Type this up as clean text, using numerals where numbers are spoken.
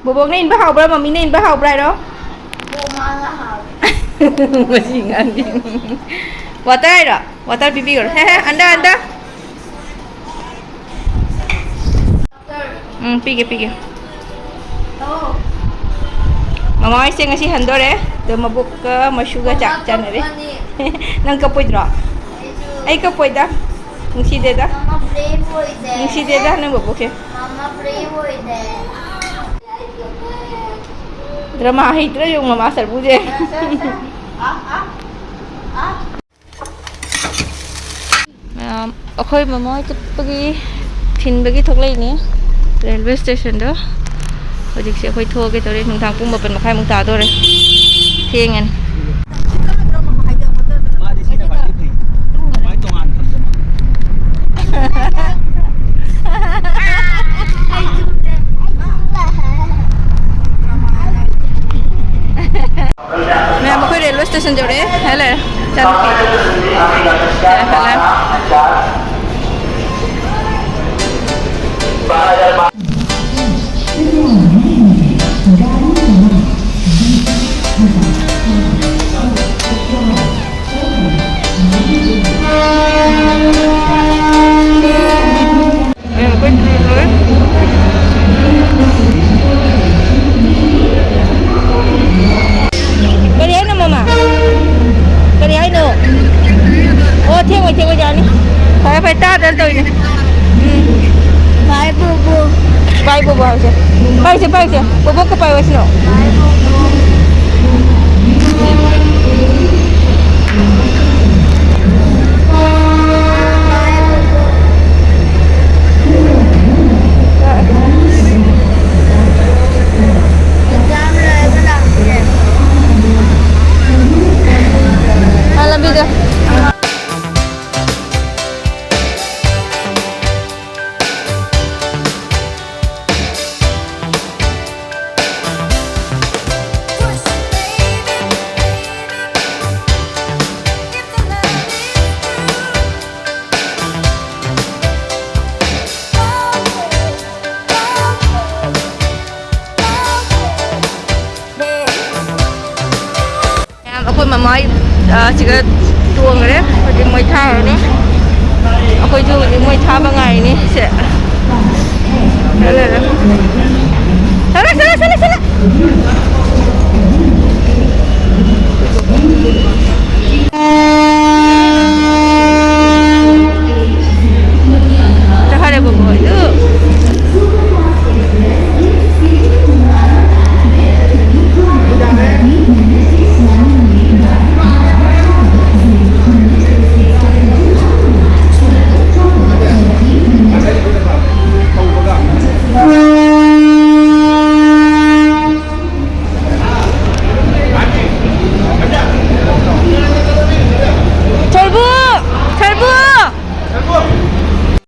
bộ bộ nên bắt học rồi mà mình nên bắt học rồi đó masih ăn đi water rồi water pipi rồi anda pergi mama iseng ngasih handor tu mabuk ke masuga cak cana deh nang kapoi dah ai kapoi dah ngsi deh dah ngsi deh dah nang babuk ya mama pray boy deh drama hit ra yung mama sar buje akhoi mama pergi thin bagi thok lai ni railway station đó rồi dịch sẽ khôi thua cái tới đây thằng thằng cũng một phần một hai mông tà thôi rồi thiên anh mẹ một khối railway station rồi đấy hay là phải ta đến rồi này bay bu aja bay sih bobo ke bay wes no lebih deh mà mới chỉ có tuồng rồi đấy, phải đi mới tha rồi đấy, khôi chu đi mới tha 3 ngày này sẽ, đây là